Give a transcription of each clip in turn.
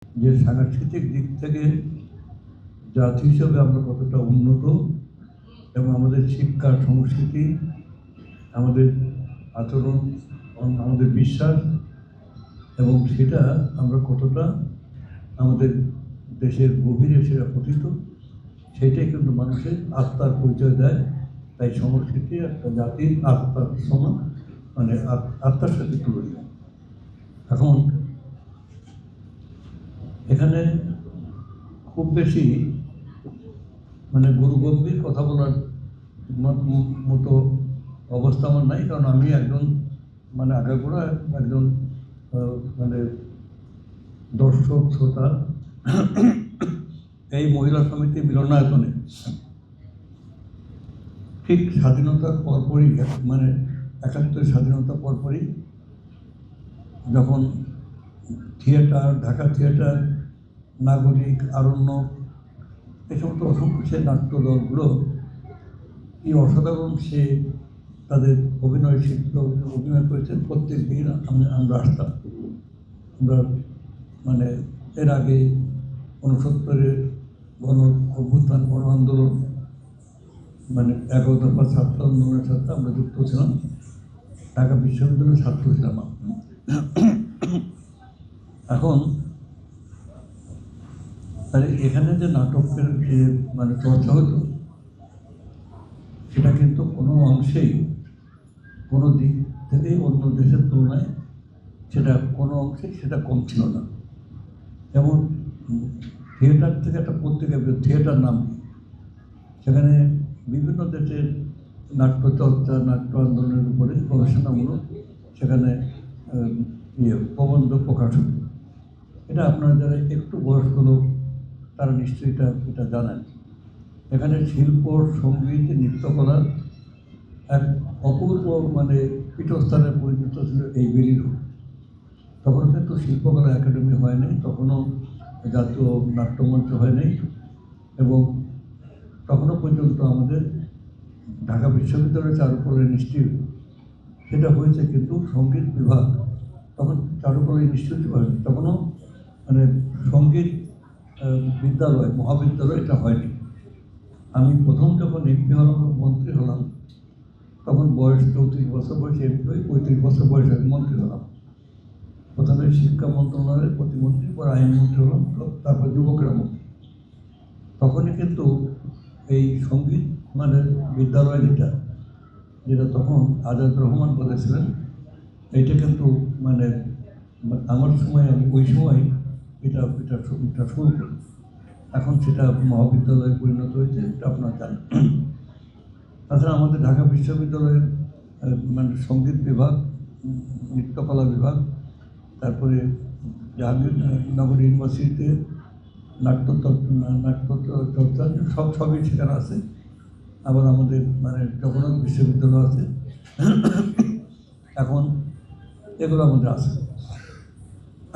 যে সাংস্কৃতিক দিক থেকে জাতি হিসেবে আমরা কতটা উন্নত এবং আমাদের শিক্ষা সংস্কৃতি, আমাদের আচরণ, আমাদের বিশ্বাস এবং সেটা আমরা কতটা আমাদের দেশের গভীরে সেটা পতিত, সেটাই কিন্তু মানুষের আত্মার পরিচয় দেয়। তাই সংস্কৃতি একটা জাতির আত্মার সমান, মানে আত্মার সাথে তুলনীয়। এখন এখানে খুব বেশি মানে গুরুগম্ভীর কথা বলার মতো অবস্থা আমার নাই, কারণ আমি একজন মানে আগাগোড়া একজন মানে দর্শক শ্রোতা এই মহিলা সমিতি মিলনায়তনে ঠিক স্বাধীনতার পরপরই, মানে ৭১ স্বাধীনতার পরপরই যখন থিয়েটার, ঢাকা থিয়েটার, নাগরিক, আরণ্যক, এই সমস্ত অসংখ্য সে নাট্যদলগুলো কি অসাধারণ সে তাদের অভিনয় শিল্প অভিনয় করেছেন। প্রত্যেক দিন আমরা আসতাম। আমরা মানে এর আগে ৬৯-এর গণ অভ্যুত্থান, গণ আন্দোলন, মানে ১১ দফা ছাত্র আন্দোলনের সাথে আমরা যুক্ত ছিলাম। ঢাকা বিশ্ববিদ্যালয়ের ছাত্র ছিলাম। এখন তাহলে এখানে যে নাটকের যে মানে চর্চা হতো, সেটা কিন্তু কোনো অংশেই কোনো দিক থেকেই অন্য দেশের তুলনায় সেটা কোনো অংশে সেটা কম ছিল না। যেমন থিয়েটার থেকে একটা পত্রিকা, থিয়েটার নাম, সেখানে বিভিন্ন দেশের নাট্যচর্চা, নাট্য আন্দোলনের উপরে গবেষণামূলক সেখানে প্রবন্ধ প্রকাশ হতো। এটা আপনারা যারা একটু বয়স্ক লোক তারা নিশ্চয়ই এটা জানেন। এখানে শিল্প, সঙ্গীত, নৃত্যকলার এক অপূর্ব মানে পীঠস্থানে পরিণত ছিল এই বেরিরও। তখন কিন্তু শিল্পকলা একাডেমি হয়নি, তখনও জাতীয় নাট্যমঞ্চ হয়নি, এবং তখনও পর্যন্ত আমাদের ঢাকা বিশ্ববিদ্যালয়ের চারুকলা ইনস্টিটিউট সেটা হয়েছে, কিন্তু সঙ্গীত বিভাগ তখন চারুকলা ইনস্টিটিউট হয়নি, তখনও মানে সঙ্গীত বিদ্যালয়, মহাবিদ্যালয় এটা হয়নি। আমি প্রথম যখন এমপি হলাম, মন্ত্রী হলাম, তখন বয়স ৩৪ বছর বয়সে এমপি হয়ে ৩৫ বছর বয়সে আমি মন্ত্রী হলাম। প্রথমে শিক্ষা মন্ত্রণালয়ের প্রতিমন্ত্রী, পর আইনমন্ত্রী হলাম, তারপর যুবকেরা মন্ত্রী। তখনই কিন্তু এই সঙ্গীত মানে বিদ্যালয় যেটা তখন আজাদ রহমান বলেছিলেন, এইটা কিন্তু মানে আমার সময়, আমি ওই সময় এটা শুরু করি। এখন সেটা মহাবিদ্যালয়ে পরিণত হয়েছে, এটা আপনারা জানেন। তাছাড়া আমাদের ঢাকা বিশ্ববিদ্যালয়ের মানে সঙ্গীত বিভাগ, নৃত্যকলা বিভাগ, তারপরে জাহাঙ্গীরনগর ইউনিভার্সিটিতে নাট্যচর্চা সবই সেখানে আছে। আবার আমাদের মানে জগন্নাথ বিশ্ববিদ্যালয় আছে। এখন এগুলো আমাদের আছে।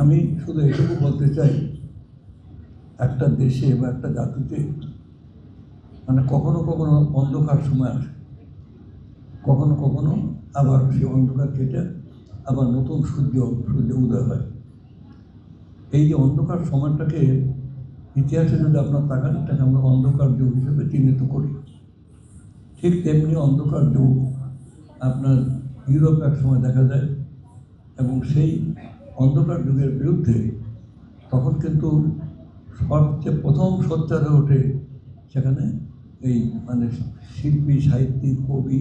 আমি শুধু এটুকু বলতে চাই, একটা দেশে বা একটা জাতিতে মানে কখনো কখনো অন্ধকার সময় আসে, কখনো কখনো আবার সেই অন্ধকার কেটে আবার নতুন সূর্য উদয় হয়। এই যে অন্ধকার সময়টাকে ইতিহাসে যদি আপনার তাকান, এটাকে আমরা অন্ধকার যুগ হিসেবে চিহ্নিত করি। ঠিক তেমনি অন্ধকার যুগ আপনার ইউরোপ এক সময় দেখা যায়, এবং সেই অন্ধকার যুগের বিরুদ্ধে তখন কিন্তু সবচেয়ে প্রথম সোচ্চার হয়ে ওঠে সেখানে এই মানে শিল্পী, সাহিত্যিক, কবি